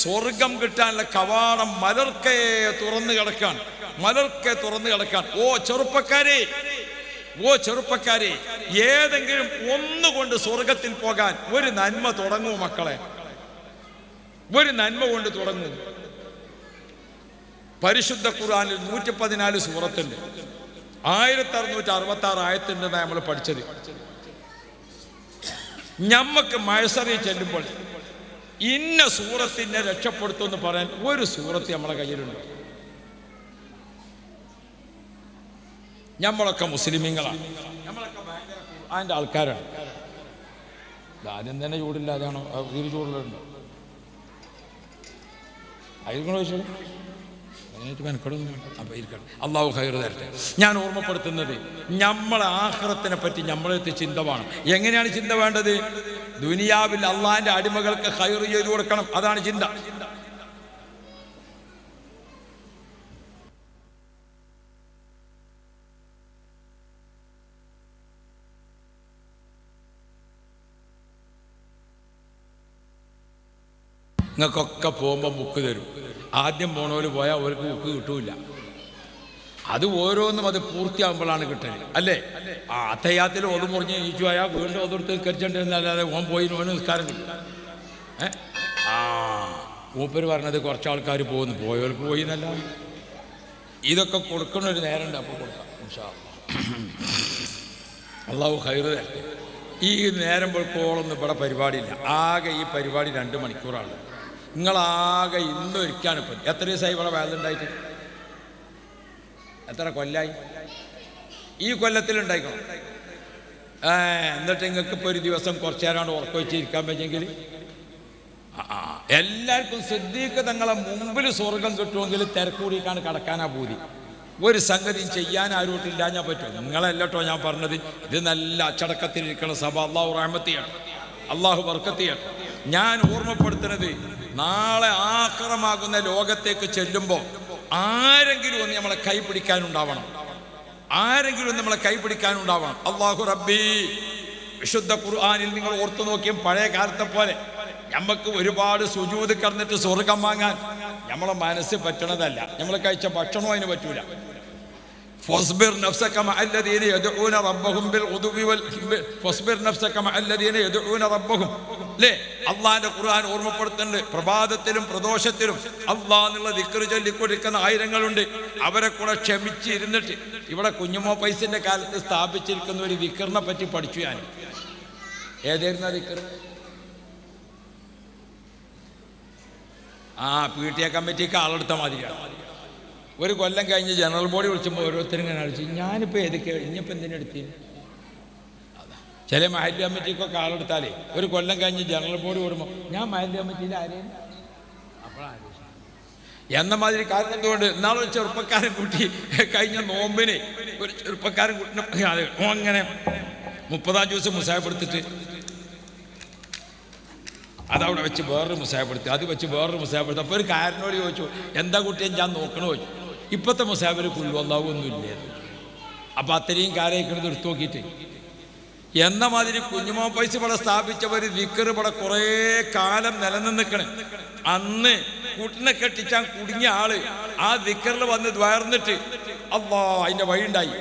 സ്വർഗം കിട്ടാനുള്ള കവാടം മലർക്കെ തുറന്നു കിടക്കാൻ, മലർക്കെ തുറന്നു കിടക്കാൻ. ഓ ചെറുപ്പക്കാരെ, ഏതെങ്കിലും ഒന്നുകൊണ്ട് സ്വർഗത്തിൽ പോകാൻ ഒരു നന്മ തുടങ്ങൂ മക്കളെ, ഒരു നന്മ കൊണ്ട് തുടങ്ങൂ. പരിശുദ്ധ ഖുർആനിൽ 114 സൂറത്തുണ്ട്, 1666 ആയത്തുണ്ടെന്നാണ് നമ്മൾ പഠിച്ചത്. ഞമ്മക്ക് മഴസറി ചെല്ലുമ്പോൾ ഇന്ന സൂറത്തിനെ രക്ഷപ്പെടുത്തുമെന്ന് പറയാൻ ഒരു സൂറത്ത് നമ്മളെ കയ്യിലുണ്ട്. നമ്മളൊക്കെ മുസ്ലിമീങ്ങളാണ്, നമ്മളൊക്കെ ഭയങ്കര ഖുർആന്റെ ആൾക്കാരാണ്. ആദ്യം തന്നെ ചൂടില്ലാതെയാണോ? ഇതിൽ ചൂടുള്ളതുണ്ടോ? ആയിരിക്കണോ ചോദിച്ചത്? അള്ളാഹു ഖൈർ തരട്ടെ. ഞാൻ ഓർമ്മപ്പെടുത്തുന്നത് നമ്മളെ ആഖിറത്തിനെ പറ്റി നമ്മളെത്തി ചിന്ത വേണം. എങ്ങനെയാണ് ചിന്ത വേണ്ടത്? ദുനിയാവിൽ അള്ളാഹിന്റെ അടിമകൾക്ക് ഖൈർ ചെയ്തു കൊടുക്കണം, അതാണ് ചിന്ത. നിങ്ങൾക്കൊക്കെ പോകുമ്പോൾ ബുക്ക് തരും. ആദ്യം പോണവര് പോയാൽ അവർക്ക് ബുക്ക് കിട്ടൂല. അത് ഓരോന്നും അത് പൂർത്തിയാകുമ്പോഴാണ് കിട്ടല്, അല്ലേ? അത്തയ്യാത്തിൽ ഒതു മുറിഞ്ഞ് നീച്ചു പോയാൽ വീണ്ടും ഒതെടുത്ത് കരിച്ചിട്ടുണ്ടെന്നല്ലാതെ ഓൻ പോയി ഓന് നിസ്കാരം കിട്ടും. മൂപ്പര് പറഞ്ഞത് കുറച്ച് ആൾക്കാർ പോകുന്നു, പോയവർക്ക് പോയി എന്നല്ല. ഇതൊക്കെ കൊടുക്കണൊരു നേരമുണ്ട്, അപ്പോൾ കൊടുക്കാം ഇൻഷാ അല്ലാഹ്. അള്ളാഹു ഖൈർ തരട്ടെ. ഈ നേരം പോൾക്കോളൊന്നും ഇവിടെ പരിപാടിയില്ല. ആകെ ഈ പരിപാടി 2 മണിക്കൂറാണ്. നിങ്ങളാകെ ഇന്നൊരിക്കാണ്. ഇപ്പം എത്ര ദിവസമായി ഇവിടെ വേലുണ്ടായിട്ട്? എത്ര കൊല്ലായി? ഈ കൊല്ലത്തിലുണ്ടായിക്കണം. എന്നിട്ട് നിങ്ങൾക്കിപ്പോൾ ഒരു ദിവസം കുറച്ചു നേരമാണ് ഉറക്കം വെച്ചിരിക്കാൻ പറ്റുമെങ്കിൽ എല്ലാവർക്കും സിദ്ദീഖ് തങ്ങളെ മുമ്പിൽ സ്വർഗം കിട്ടുമെങ്കിൽ തിരക്കൂടിക്കാണ് കടക്കാനാ പൂതി. ഒരു സംഗതി ചെയ്യാൻ ആരോട്ടില്ല ഞാൻ പറ്റും. നിങ്ങളല്ലോ ഞാൻ പറഞ്ഞത്. ഇത് നല്ല അച്ചടക്കത്തിലിരിക്കുന്ന സഭ. അള്ളാഹു റഹ്മത്ത് ചെയ്യണം, അള്ളാഹു ബർക്കത്ത് ചെയ്യണം. ഞാൻ ഓർമ്മപ്പെടുത്തുന്നത്, നാളെ ആഖിറമാകുന്ന ലോകത്തേക്ക് ചെല്ലുമ്പോൾ ആരെങ്കിലും ഒന്ന് നമ്മളെ കൈ പിടിക്കാനുണ്ടാവണം, ആരെങ്കിലും ഒന്ന് നമ്മളെ കൈ പിടിക്കാനുണ്ടാവണം. അള്ളാഹു റബ്ബി വിശുദ്ധ ഖുർആനിൽ നിങ്ങൾ ഓർത്തു നോക്കിയും പഴയ കാലത്തെ പോലെ നമുക്ക് ഒരുപാട് സുജൂദ് കടന്നിട്ട് സ്വർഗം വാങ്ങാൻ നമ്മളെ മനസ്സ് പറ്റണതല്ല. നമ്മൾ കഴിച്ച ഭക്ഷണവും അതിന് പറ്റൂല. فاصبر نفسك مع الذين يدعون ربهم بالغدو فاصبر نفسك مع الذين يدعون ربهم. ല്ലേ? അള്ളാഹിന്റെ ഖുർആൻ ഓർമ്മപ്പെടുത്തുന്നുണ്ട്. പ്രഭാതത്തിലും പ്രദോഷത്തിലും അള്ളാഹ് എന്നുള്ള ദിക്ർ ചൊല്ലിക്കൊടുക്കുന്ന ആയിരങ്ങളുണ്ട്. അവരെ കൂടെ ക്ഷമിച്ചിരുന്നിട്ട് ഇവിടെ കുഞ്ഞുമോ പൈസന്റെ കാലത്ത് സ്ഥാപിച്ചിരിക്കുന്ന ഒരു ദിക്റിനെ പറ്റി പഠിച്ചു ഞാൻ. ഏതായിരുന്നു ആ ദിക്ർ? PTA കമ്മിറ്റിക്ക് ആളെടുത്ത മാതിരിയാണ്. ഒരു കൊല്ലം കഴിഞ്ഞ് ജനറൽ ബോഡി വിളിച്ചുമ്പോൾ ഓരോരുത്തരും ഇങ്ങനെ അടിച്ചു, ഞാനിപ്പോൾ ഏതൊക്കെ ഇനിയിപ്പോൾ എന്തിനെടുത്തിന്? ചില മഹല്ല് കമ്മിറ്റിക്കൊക്കെ ആളെടുത്താലേ ഒരു കൊല്ലം കഴിഞ്ഞ് ജനറൽ ബോഡി ഓടുമ്പോൾ ഞാൻ മഹല്ല് കമ്മിറ്റിയിൽ ആരെയും അപ്പോഴാണ് എന്ന മാതിരി. കാരണം എന്തുകൊണ്ട്? നാളെ ചെറുപ്പക്കാരൻ കുട്ടി കഴിഞ്ഞ നോമ്പിന് ഒരു ചെറുപ്പക്കാരൻ കുട്ടിനെ അങ്ങനെ 30 ദിവസം മുസാഫെടുത്തിട്ട് അതവിടെ വെച്ച് വേറൊരു മുസാഫെടുത്ത്, അത് വെച്ച് വേറൊരു മുസാഫെടുത്ത്. അപ്പോൾ ഒരു കാരനോട് ചോദിച്ചു, എന്താ കുട്ടിയെ ഞാൻ നോക്കണോ ചോദിച്ചു. ഇപ്പോഴത്തെ മുസാഫിർ കുൽവല്ലാവൊന്നുമില്ലേ. അപ്പം അത്രയും കാലയക്കണത് എടുത്തു നോക്കിയിട്ട് എന്ന മാതിരി കുഞ്ഞുമോ പൈസ ഇവിടെ സ്ഥാപിച്ചവർ ദിക്ർ ഇവിടെ കുറേ കാലം നിലനിൽക്കണേ. അന്ന് കൂട്ടിനെ കെട്ടിച്ചാൻ കുടുങ്ങിയ ആള് ആ ദിക്റിൽ വന്ന് ദ്വാർന്നിട്ട് അള്ളാ അതിൻ്റെ വഴിയുണ്ടായി.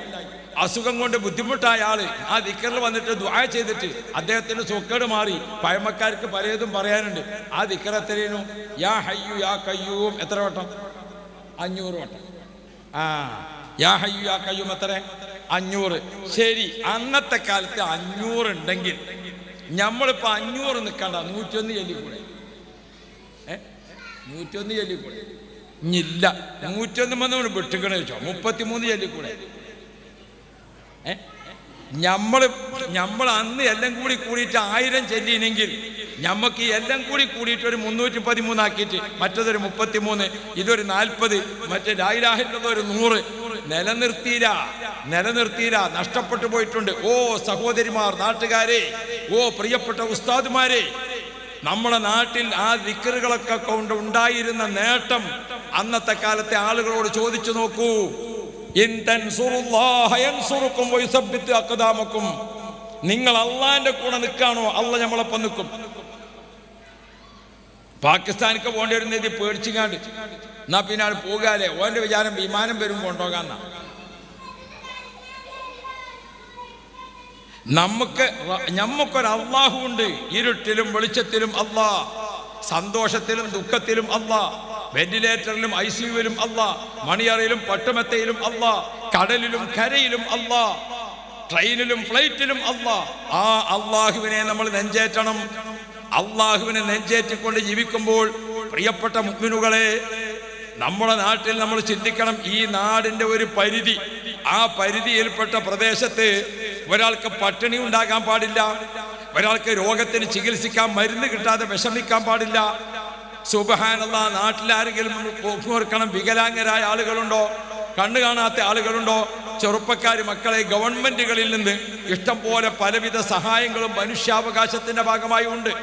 അസുഖം കൊണ്ട് ബുദ്ധിമുട്ടായ ആള് ആ ദിക്റിൽ വന്നിട്ട് ദുആ ചെയ്തിട്ട് അദ്ദേഹത്തിന് സുഖേട് മാറി. പഴമക്കാർക്ക് പലതും പറയാനുണ്ട്. ആ ദിക്ർ എത്രയും യാ ഹയ്യു യാ കയ്യൂം എത്ര വട്ടം? 500 വട്ടം. യാ ഹയ്യു യാ കയ്യൂം എത്ര? 500. ശരി, അന്നത്തെ കാലത്ത് 500 ഉണ്ടെങ്കിൽ നമ്മളിപ്പോൾ 500 നിൽക്കണ്ട, 101 ചൊല്ലിക്കൂടെ? 101 ചൊല്ലിക്കൂടെ? ഇല്ല, 101 വന്ന് വിട്ടുക്കണ വെച്ചോ, 33 ചൊല്ലിക്കൂടെ? നമ്മൾ അന്ന് എല്ലാം കൂടിയിട്ട് 1000 ചെല്ലിനെങ്കിൽ നമുക്ക് എല്ലാം കൂടിയിട്ട് ഒരു 313 ആക്കിയിട്ട് മറ്റതൊരു 33, ഇതൊരു 40, മറ്റേ ലാ ഇലാഹ ഇല്ലല്ലാഹ് ഒരു 100 നിലനിർത്തിയില്ല, നഷ്ടപ്പെട്ടു പോയിട്ടുണ്ട്. ഓ സഹോദരിമാർ, നാട്ടുകാരെ, ഓ പ്രിയപ്പെട്ട ഉസ്താദുമാരെ, നമ്മുടെ നാട്ടിൽ ആ ദിക്റുകളൊക്കെ കൊണ്ട് ഉണ്ടായിരുന്ന നേട്ടം അന്നത്തെ കാലത്തെ ആളുകളോട് ചോദിച്ചു നോക്കൂ. നിങ്ങൾ അള്ളാന്റെ കൂടെ നിൽക്കാണോ? അള്ള നമ്മളൊപ്പം നിൽക്കും. പാകിസ്ഥാനിക്ക് പോകേണ്ടി വരുന്നത് പേടിച്ചിങ്ങാണ്ട് എന്നാ പിന്നെ അത് പോകാല്ലേ. ഓൻ്റെ വിചാരം വിമാനം വരും കൊണ്ടുപോകാന്നാ. നമുക്കൊരു അള്ളാഹു ഉണ്ട്. ഇരുട്ടിലും വെളിച്ചത്തിലും അള്ളാ, സന്തോഷത്തിലും ദുഃഖത്തിലും അള്ളാ, വെന്റിലേറ്ററിലും ICUവിലും അള്ളാ, മണിയറയിലും പട്ടുമെത്തയിലും അള്ളാ, കടലിലും കരയിലും അള്ളാ, ട്രെയിനിലും ഫ്ലൈറ്റിലും അള്ളാ. ആ അള്ളാഹുവിനെ നമ്മൾ നെഞ്ചേറ്റണം. അള്ളാഹുവിനെ നെഞ്ചേറ്റിക്കൊണ്ട് ജീവിക്കുമ്പോൾ പ്രിയപ്പെട്ട മുഅ്മിനുകളെ, നമ്മുടെ നാട്ടിൽ നമ്മൾ ചിന്തിക്കണം. ഈ നാടിൻ്റെ ഒരു പരിധി, ആ പരിധിയിൽപ്പെട്ട പ്രദേശത്ത് ഒരാൾക്ക് പട്ടിണി ഉണ്ടാകാൻ പാടില്ല, ഒരാൾക്ക് രോഗത്തിന് ചികിത്സിക്കാൻ മരുന്ന് കിട്ടാതെ വിഷമിക്കാൻ പാടില്ല. സുബ്ഹാനല്ലാഹ്, നാട്ടിലാരെങ്കിലും നോക്കണം, വികലാംഗരായ ആളുകളുണ്ടോ, കണ്ണു കാണാത്ത ആളുകളുണ്ടോ, ചെറുപ്പക്കാർ മക്കളെ ഗവൺമെന്റുകളിൽ നിന്ന് ഇഷ്ടം പോലെ പലവിധ സഹായങ്ങളും മനുഷ്യാവകാശത്തിന്റെ ഭാഗമായി ഉണ്ട്.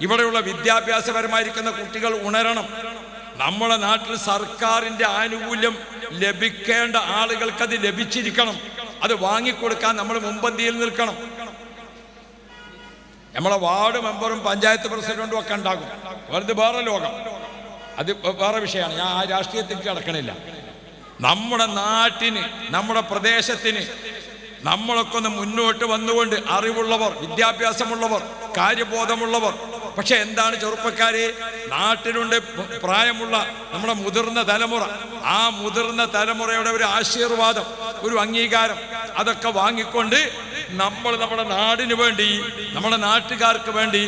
ഇവിടെയുള്ള വിദ്യാഭ്യാസപരമായിരിക്കുന്ന കുട്ടികൾ ഉണരണം. നമ്മുടെ നാട്ടിൽ സർക്കാരിന്റെ ആനുകൂല്യം ലഭിക്കേണ്ട ആളുകൾക്ക് അത് ലഭിച്ചിരിക്കണം. അത് വാങ്ങിക്കൊടുക്കാൻ നമ്മൾ മുൻപന്തിയിൽ നിൽക്കണം. നമ്മളെ വാർഡ് മെമ്പറും പഞ്ചായത്ത് പ്രസിഡന്റും ഒക്കെ ഉണ്ടാകും. വെറുതെ വേറെ ലോകം, അത് വേറെ വിഷയമാണ്. ഞാൻ ആ രാഷ്ട്രീയത്തിലേക്ക് കടക്കണില്ല. നമ്മുടെ നാട്ടിന്, നമ്മുടെ പ്രദേശത്തിന് നമ്മളൊക്കെ ഒന്ന് മുന്നോട്ട് വന്നുകൊണ്ട് അറിവുള്ളവർ, വിദ്യാഭ്യാസമുള്ളവർ, കാര്യബോധമുള്ളവർ. പക്ഷെ എന്താണ് ചെറുപ്പക്കാരെ, നാട്ടിലുണ്ട് പ്രായമുള്ള നമ്മുടെ മുതിർന്ന തലമുറ. ആ മുതിർന്ന തലമുറയുടെ ഒരു ആശീർവാദം, ഒരു അംഗീകാരം, അതൊക്കെ വാങ്ങിക്കൊണ്ട് നമ്മൾ നമ്മുടെ നാടിന് വേണ്ടി, നമ്മുടെ നാട്ടുകാർക്ക് വേണ്ടി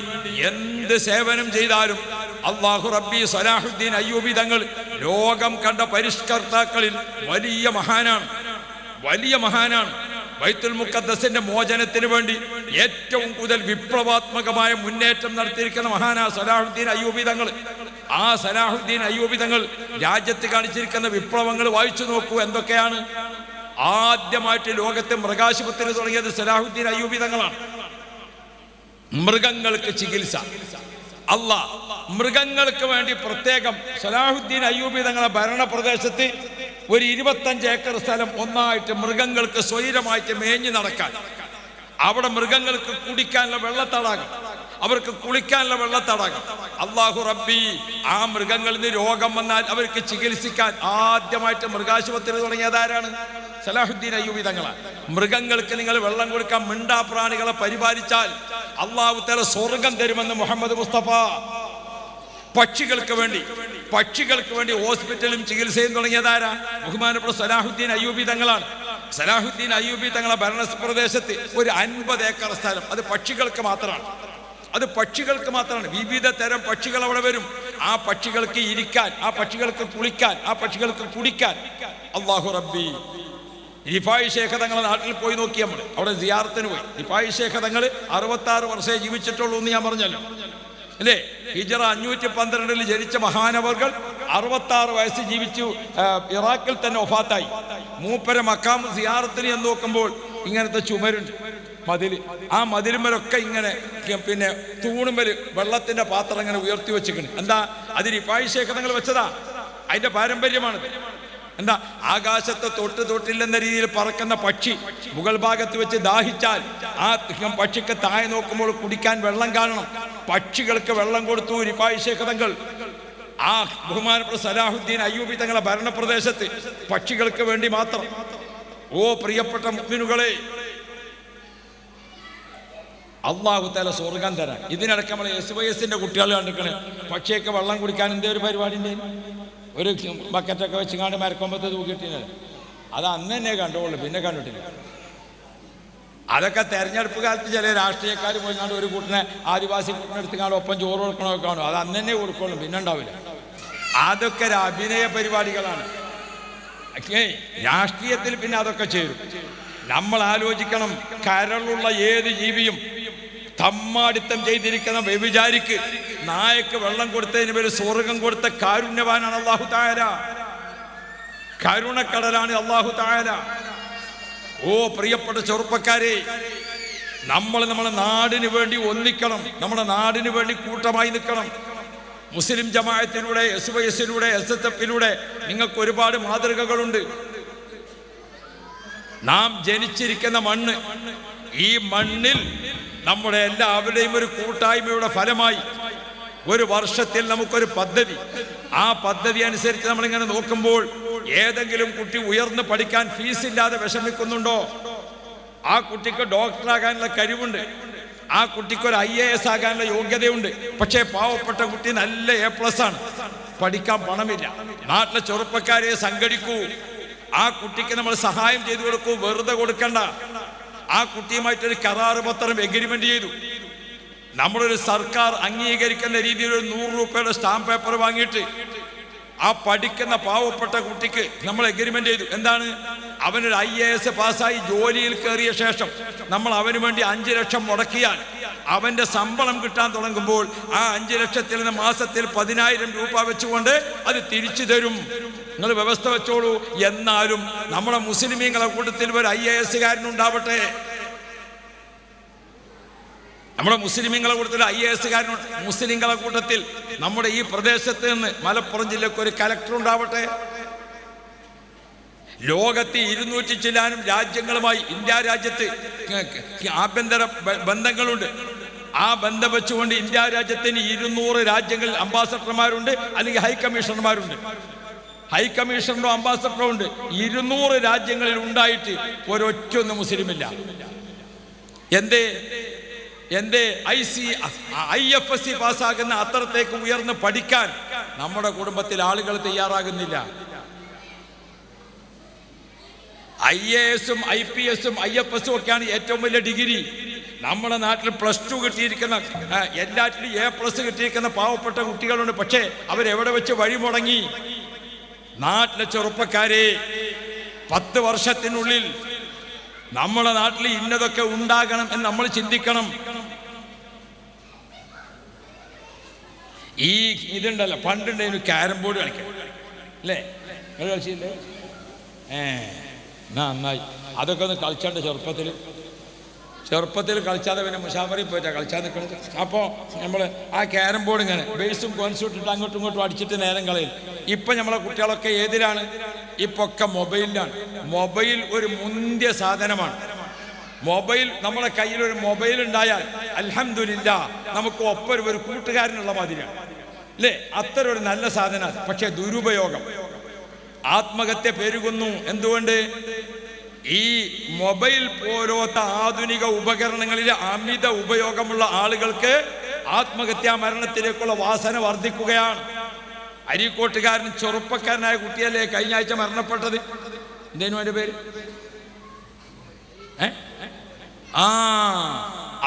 എന്ത് സേവനം ചെയ്താലും അല്ലാഹു റബ്ബി സലാഹുദ്ദീൻ അയ്യൂബി തങ്ങൾ ലോകം കണ്ട പരിഷ്കർത്താക്കളിൽ വലിയ മഹാനാണ്, വലിയ മഹാനാണ്. ബൈത്തുൽ മുഖദ്ദസിന്റെ മോചനത്തിന് വേണ്ടി ഏറ്റവും കൂടുതൽ വിപ്ലവാത്മകമായ മുന്നേറ്റം നടത്തിയിരിക്കുന്ന മഹാനാ സലാഹുദ്ദീൻ അയ്യൂബി തങ്ങൾ. ആ സലാഹുദ്ദീൻ അയ്യൂബി തങ്ങൾ രാജ്യത്ത് കാണിച്ചിരിക്കുന്ന വിപ്ലവങ്ങൾ വായിച്ചു നോക്കൂ. എന്തൊക്കെയാണ്? ആദ്യമായിട്ട് ലോകത്തെ മൃഗാശുപത്രി തുടങ്ങിയത് സലാഹുദ്ദീൻ അയ്യൂബി തങ്ങളാണ്. മൃഗങ്ങൾക്ക് ചികിത്സ, മൃഗങ്ങൾക്ക് വേണ്ടി പ്രത്യേകം സലാഹുദ്ദീൻ അയ്യൂബി തങ്ങളുടെ ഭരണപ്രദേശത്ത് ഒരു 25 ഏക്കർ സ്ഥലം ഒന്നായിട്ട് മൃഗങ്ങൾക്ക് സ്വൈരമായിട്ട് മേഞ്ഞു നടക്കാൻ, അവിടെ മൃഗങ്ങൾക്ക് കുടിക്കാനുള്ള വെള്ളത്തടാകം, അവർക്ക് കുളിക്കാനുള്ള വെള്ളത്തടാകം. അല്ലാഹു റബ്ബി, ആ മൃഗങ്ങളിൽ നിന്ന് രോഗം വന്നാൽ അവർക്ക് ചികിത്സിക്കാൻ ആദ്യമായിട്ട് മൃഗാശുപത്രി തുടങ്ങിയതാരാണ്? സലാഹുദ്ദീൻ അയ്യൂബി തങ്ങളാണ്. മൃഗങ്ങൾക്ക് നിങ്ങൾ വെള്ളം കൊടുക്കാൻ, മിണ്ടാപ്രാണികളെ പരിപാലിച്ചാൽ അല്ലാഹു തആല സ്വർഗം തരുമെന്ന് മുഹമ്മദ് മുസ്തഫ. പക്ഷികൾക്ക് വേണ്ടി ഹോസ്പിറ്റലും ചികിത്സയും തുടങ്ങിയതാരാ? ബഹുമാനപ്പെട്ട സലാഹുദ്ദീൻ അയ്യൂബി തങ്ങളാണ്. സലാഹുദ്ദീൻ അയ്യൂബി തങ്ങളെ ഭരണപ്രദേശത്ത് ഒരു 50 ഏക്കർ സ്ഥലം അത് പക്ഷികൾക്ക് മാത്രമാണ്. അത് പക്ഷികൾക്ക് മാത്രമാണ്. വിവിധ തരം പക്ഷികൾ അവിടെ വരും. ആ പക്ഷികൾക്ക് ഇരിക്കാൻ, ആ പക്ഷികൾക്ക് കുളിക്കാൻ, ആ പക്ഷികൾക്ക് കുടിക്കാൻ. അല്ലാഹു റബ്ബി. റിഫായി ശേഖ് തങ്ങളെ നാട്ടിൽ പോയി നോക്കി നമ്മൾ, അവിടെ സിയാറത്തിന് പോയി. റിഫായി ശേഖ് തങ്ങൾ 66 വർഷമേ ജീവിച്ചിട്ടുള്ളൂ എന്ന് ഞാൻ പറഞ്ഞല്ലോ അല്ലേ? ഹിജ്റ 512 ജനിച്ച മഹാനവർകൾ 66 വയസ്സ് ജീവിച്ചു. ഇറാഖിൽ തന്നെ വഫാത്തായി. മൂപ്പര മക്കാം സിയാറത്തിന് എന്ന് നോക്കുമ്പോൾ ഇങ്ങനത്തെ ചുമരുണ്ട്, മതില്. ആ മതിലുമലൊക്കെ ഇങ്ങനെ പിന്നെ തൂണുമല് വെള്ളത്തിന്റെ പാത്രം ഇങ്ങനെ ഉയർത്തി വെച്ചിട്ടുണ്ട്. എന്താ? അത് റിഫായി ശേഖ് തങ്ങൾ വെച്ചതാ. അതിന്റെ പാരമ്പര്യമാണിത്. എന്താ? ആകാശത്തെ തൊട്ടില്ലെന്ന രീതിയിൽ പറക്കുന്ന പക്ഷി മുകൾ ഭാഗത്ത് വെച്ച് ദാഹിച്ചാൽ ആ പക്ഷിക്ക് താഴെ നോക്കുമ്പോൾ കുടിക്കാൻ വെള്ളം കാണണം. പക്ഷികൾക്ക് വെള്ളം കൊടുത്തു റിഫായി ശേഖ് തങ്ങൾ. ആ ബഹുമാനപ്പെട്ട സലാഹുദ്ദീൻ അയ്യൂബി തങ്ങളെ ഭരണപ്രദേശത്ത് പക്ഷികൾക്ക് വേണ്ടി മാത്രം. ഓ പ്രിയപ്പെട്ട മുഅ്മിനുകളെ, അല്ലാഹു തആല സ്വർഗം തരാൻ. ഇതിനിടയ്ക്ക് നമ്മൾ SYSന്റെ കുട്ടികൾ കണ്ടിരിക്കണേ, പക്ഷിയൊക്കെ വെള്ളം കുടിക്കാൻ എന്തേ ഒരു പരിപാടി ഉണ്ട്. ഒരു ബക്കറ്റൊക്കെ വെച്ചിങ്ങാണ്ട് മരക്കൊമ്പത്ത് തൂക്കിയിട്ടില്ല. അത് അന്ന് തന്നെ കണ്ടുള്ളൂ, പിന്നെ കണ്ടിട്ടില്ല. അതൊക്കെ തെരഞ്ഞെടുപ്പ് കാലത്ത് ചില രാഷ്ട്രീയക്കാർ പോയിങ്ങാണ്ട് ഒരു കൂട്ടിനെ, ആദിവാസി കൂട്ടിനെ എടുത്തുങ്ങാണ്ട് ഒപ്പം ചോറ് കൊടുക്കണമൊക്കെ കാണും. അത് അന്ന് തന്നെ കൊടുക്കുള്ളൂ, പിന്നെ ഉണ്ടാവില്ല. അതൊക്കെ ഒരു അഭിനയ പരിപാടികളാണ്. രാഷ്ട്രീയത്തിൽ പിന്നെ അതൊക്കെ ചേരും. നമ്മൾ ആലോചിക്കണം, കരളുള്ള ഏത് ജീവിയും, തമ്മാടിത്തം ചെയ്തിരിക്കുന്ന വ്യഭിചാരിക്ക്, നായക്ക് വെള്ളം കൊടുത്തതിന് പേര് സ്വർഗം കൊടുത്ത കാരുണ്യവാനാണ് അല്ലാഹു തആല. കരുണക്കടലാണ് അല്ലാഹു തആല. ഓ പ്രിയപ്പെട്ട ചെറുപ്പക്കാരെ, നമ്മുടെ നാടിന് വേണ്ടി ഒന്നിക്കണം, നമ്മുടെ നാടിന് വേണ്ടി കൂട്ടമായി നിൽക്കണം. മുസ്ലിം ജമാഅത്തിലൂടെ, SYSലൂടെ, SSFലൂടെ നിങ്ങൾക്ക് ഒരുപാട് മാതൃകകളുണ്ട്. നാം ജനിച്ചിരിക്കുന്ന മണ്ണ്, ഈ മണ്ണിൽ നമ്മുടെ എല്ലാവരുടെയും ഒരു കൂട്ടായ്മയുടെ ഫലമായി ഒരു വർഷത്തിൽ നമുക്കൊരു പദ്ധതി, ആ പദ്ധതി അനുസരിച്ച് നമ്മളിങ്ങനെ നോക്കുമ്പോൾ ഏതെങ്കിലും കുട്ടി ഉയർന്ന് പഠിക്കാൻ ഫീസ് ഇല്ലാതെ വിഷമിക്കുന്നുണ്ടോ? ആ കുട്ടിക്ക് ഡോക്ടറാകാനുള്ള കഴിവുണ്ട്, ആ കുട്ടിക്ക് ഒരു IAS ആകാനുള്ള യോഗ്യതയുണ്ട്. പക്ഷേ പാവപ്പെട്ട കുട്ടി നല്ല A+ ആണ്, പഠിക്കാൻ പണമില്ല. നാട്ടിലെ ചെറുപ്പക്കാരെ സംഘടിക്കൂ, ആ കുട്ടിക്ക് നമ്മൾ സഹായം ചെയ്തു കൊടുക്കൂ, വെറുതെ കൊടുക്കണ്ട. ആ കുട്ടിയുമായിട്ടൊരു കരാറ് പത്രം എഗ്രിമെന്റ് ചെയ്തു. നമ്മളൊരു സർക്കാർ അംഗീകരിക്കുന്ന രീതിയിൽ ഒരു 100 രൂപയുടെ സ്റ്റാമ്പ് പേപ്പർ വാങ്ങിയിട്ട് ആ പഠിക്കുന്ന പാവപ്പെട്ട കുട്ടിക്ക് നമ്മൾ എഗ്രിമെന്റ് ചെയ്തു. എന്താണ്? അവനൊരു IAS പാസ്സായി ജോലിയിൽ കയറിയ ശേഷം നമ്മൾ അവന് വേണ്ടി 5 ലക്ഷം മുടക്കിയാൽ അവന്റെ ശമ്പളം കിട്ടാൻ തുടങ്ങുമ്പോൾ ആ 5 ലക്ഷത്തിൽ നിന്ന് മാസത്തിൽ 10,000 രൂപ വെച്ചുകൊണ്ട് അത് തിരിച്ചു തരും. നിങ്ങൾ വ്യവസ്ഥ വെച്ചോളൂ. എന്നാലും നമ്മുടെ മുസ്ലിമീങ്ങളെ കൂട്ടത്തിൽ ഒരു IAS കാരനുണ്ടാവട്ടെ, നമ്മുടെ മുസ്ലിമീങ്ങളെ കൂട്ടത്തിൽ IAS കാരനുണ്ട്. മുസ്ലിങ്ങളെ കൂട്ടത്തിൽ നമ്മുടെ ഈ പ്രദേശത്ത് നിന്ന് മലപ്പുറം ജില്ലക്ക് ഒരു കലക്ടർ ഉണ്ടാവട്ടെ. ലോകത്തെ 200 ചില്ലാനും രാജ്യങ്ങളുമായി ഇന്ത്യ രാജ്യത്ത് ആഭ്യന്തര ബന്ധങ്ങളുണ്ട്. ആ ബന്ധം വെച്ചുകൊണ്ട് ഇന്ത്യ രാജ്യത്തിന് 200 രാജ്യങ്ങളിൽ അംബാസഡർമാരുണ്ട്, അല്ലെങ്കിൽ ഹൈക്കമ്മീഷണർമാരുണ്ട്. ഹൈക്കമ്മീഷണറും അംബാസഡറും ഉണ്ട്. 200 രാജ്യങ്ങളിൽ ഉണ്ടായിട്ട് ഒരൊറ്റൊന്നും മുസ്ലിമില്ല. എന്തേ IFSC പാസ്സാകുന്ന അത്രത്തേക്ക് ഉയർന്ന് പഠിക്കാൻ നമ്മുടെ കുടുംബത്തിൽ ആളുകൾ തയ്യാറാകുന്നില്ല. IAS-ഉം IPS-ഉം IFS-ഉം ഒക്കെയാണ് ഏറ്റവും വലിയ ഡിഗ്രി. നമ്മുടെ നാട്ടിൽ +2 കിട്ടിയിരിക്കുന്ന, എല്ലാറ്റിലും A+ കിട്ടിയിരിക്കുന്ന പാവപ്പെട്ട കുട്ടികളുണ്ട്. പക്ഷേ അവരെവിടെ വെച്ച് വഴിമുടങ്ങി? നാട്ടിലെ ചെറുപ്പക്കാരെ, 10 വർഷത്തിനുള്ളിൽ നമ്മുടെ നാട്ടിൽ ഇന്നതൊക്കെ ഉണ്ടാകണം എന്ന് നമ്മൾ ചിന്തിക്കണം. ഈ ഇതുണ്ടല്ലോ, പണ്ടുണ്ടായിരുന്നു ക്യാരം ബോർഡ് കളിക്കാൻ, അല്ലേ? നിങ്ങൾ കളിച്ചില്ലേ? നന്നായി. അതൊക്കെ ഒന്ന് കളിച്ചാണ്ട് ചെറുപ്പത്തിൽ കളിച്ചാതെ പിന്നെ മുഷാഫറിൽ പോയിട്ടാ കളിച്ചാൽ നിൽക്കുന്നത്. അപ്പോൾ നമ്മൾ ആ ക്യാരം ബോർഡ് ഇങ്ങനെ ബേസും കോൺസും ഇട്ടിട്ട് അങ്ങോട്ടും ഇങ്ങോട്ടും അടിച്ചിട്ട് നേരം കളയും. ഇപ്പം നമ്മളെ കുട്ടികളൊക്കെ ഏതിലാണ്? ഇപ്പൊക്കെ മൊബൈലിലാണ്. മൊബൈൽ ഒരു മുന്തിയ സാധനമാണ്. മൊബൈൽ, നമ്മുടെ കയ്യിൽ ഒരു മൊബൈൽ ഉണ്ടായാൽ അൽഹംദുലില്ലാഹ് നമുക്ക് ഒപ്പം ഒരു കൂട്ടുകാരനുള്ള മാതിരിയാണ്, അല്ലേ? അത്ര ഒരു നല്ല സാധനമാണ്. പക്ഷേ ദുരുപയോഗം, ആത്മഹത്യ പെരുകുന്നു. എന്തുകൊണ്ട്? ഈ മൊബൈൽ പോലത്തെ ആധുനിക ഉപകരണങ്ങളിലെ അമിത ഉപയോഗമുള്ള ആളുകൾക്ക് ആത്മഹത്യാ മരണത്തിലേക്കുള്ള വാസന വർദ്ധിക്കുകയാണ്. അരീക്കോട്ടുകാരൻ ചെറുപ്പക്കാരനായ കുട്ടിയല്ലേ കഴിഞ്ഞ ആഴ്ച മരണപ്പെട്ടത്? എന്തേനു അതിന്റെ പേര്?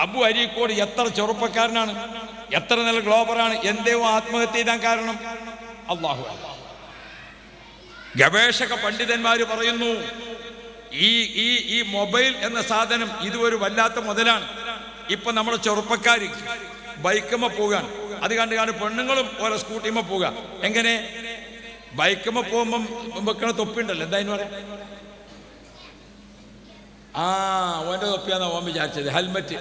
അബു അരീക്കോട്. എത്ര ചെറുപ്പക്കാരനാണ്, എത്ര നല്ല ഗ്ലോബറാണ്. എന്തേവോ ആത്മഹത്യ ചെയ്താൻ കാരണം അല്ലാഹു. ഗവേഷക പണ്ഡിതന്മാര് പറയുന്നു, ഈ മൊബൈൽ എന്ന സാധനം ഇത് ഒരു വല്ലാത്ത മുതലാണ്. ഇപ്പൊ നമ്മുടെ ചെറുപ്പക്കാർ ബൈക്കുമ്മ പോകാണ്, അത് കണ്ട് പെണ്ണുങ്ങളും ഓരോ സ്കൂട്ടിമ്മ പോവുക. എങ്ങനെ? ബൈക്കുമ്മ പോകുമ്പം വെക്കണ തൊപ്പിണ്ടല്ലോ, എന്തായാലും പറയാം, ഓൻ്റെ തൊപ്പിയാന്നാ ഓൻ വിചാരിച്ചത്. Helmet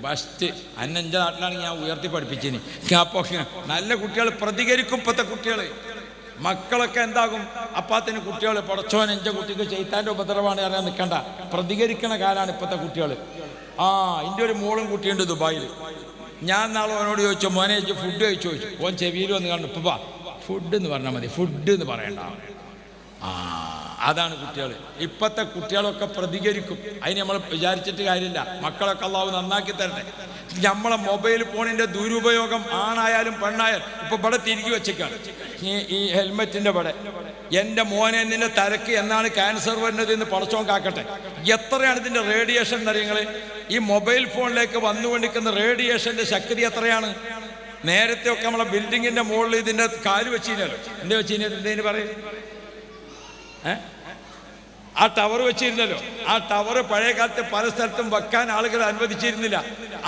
best. എൻ്റെ നാട്ടിലാണെങ്കിൽ ഞാൻ ഉയർത്തി പഠിപ്പിച്ചിനി. അപ്പോൾ നല്ല കുട്ടികൾ പ്രതികരിക്കും. ഇപ്പോഴത്തെ കുട്ടികൾ മക്കളൊക്കെ എന്താകും? അപ്പാത്തിന് കുട്ടികൾ പടച്ചോൻ എൻ്റെ കുട്ടിക്ക് ചെയ്ത്താൻ്റെ ഉപദ്രവമാണ് അറിയാൻ നിൽക്കണ്ട, പ്രതികരിക്കണ കാലാണ് ഇപ്പോഴത്തെ കുട്ടികൾ. എൻ്റെ ഒരു മോളും കുട്ടിയുണ്ട് ദുബായിൽ. ഞാൻ നാളെ ഓനോട് ചോദിച്ചു, മോനെ ഫുഡ് കഴിച്ചു ചോദിച്ചു. ഓൻ ചെവിയിൽ വന്ന് കണ്ടു, ഇപ്പം ഫുഡ് എന്ന് പറഞ്ഞാൽ മതി, ഫുഡ് എന്ന് പറയണ്ട. അതാണ് കുട്ടികൾ. ഇപ്പോഴത്തെ കുട്ടികളൊക്കെ പ്രതികരിക്കും. അതിന് നമ്മൾ വിചാരിച്ചിട്ട് കാര്യമില്ല. മക്കളൊക്കെ അള്ളാഹു നന്നാക്കി തരട്ടെ. നമ്മളെ മൊബൈൽ ഫോണിൻ്റെ ദുരുപയോഗം ആണായാലും പെണ്ണായാലും ഇപ്പം ഇവിടെ തിരികെ വെച്ചേക്കാണ്. ഈ ഹെൽമെറ്റിൻ്റെ ഇവിടെ എൻ്റെ മോനെ നിന്റെ തലക്ക് എന്നാണ് ക്യാൻസർ വരുന്നത് എന്ന് പടച്ചോൻ കാക്കട്ടെ. എത്രയാണ് ഇതിൻ്റെ റേഡിയേഷൻ എന്നറിയങ്ങൾ? ഈ മൊബൈൽ ഫോണിലേക്ക് വന്നുകൊണ്ടിരിക്കുന്ന റേഡിയേഷൻ്റെ ശക്തി എത്രയാണ്? നേരത്തെ ഒക്കെ നമ്മളെ ബിൽഡിങ്ങിൻ്റെ മുകളിൽ ഇതിൻ്റെ കാല് വെച്ചിരുന്നല്ലോ. എൻ്റെ വെച്ചിരുന്നത് എന്തേന് പറയും? ആ ടവർ വെച്ചിരുന്നല്ലോ. ആ ടവർ പഴയ കാലത്ത് പല സ്ഥലത്തും വെക്കാൻ ആളുകൾ അനുവദിച്ചിരുന്നില്ല.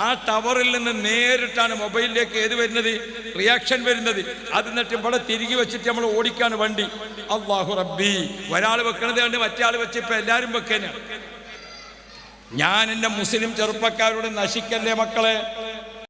ആ ടവറിൽ നിന്ന് നേരിട്ടാണ് മൊബൈലിലേക്ക് ഏത് വരുന്നത്? റിയാക്ഷൻ വരുന്നത്. അത് എന്നിട്ട് ഇവിടെ തിരികെ വെച്ചിട്ട് നമ്മൾ ഓടിക്കാണ് വണ്ടി. അല്ലാഹു റബ്ബി, ഒരാൾ വെക്കണത് കണ്ട് മറ്റേ ആൾ വെച്ച് ഇപ്പം എല്ലാവരും വെക്കാനാണ്. ഞാൻ എൻ്റെ മുസ്ലിം ചെറുപ്പക്കാരോട് നശിക്കല്ലേ മക്കളെ.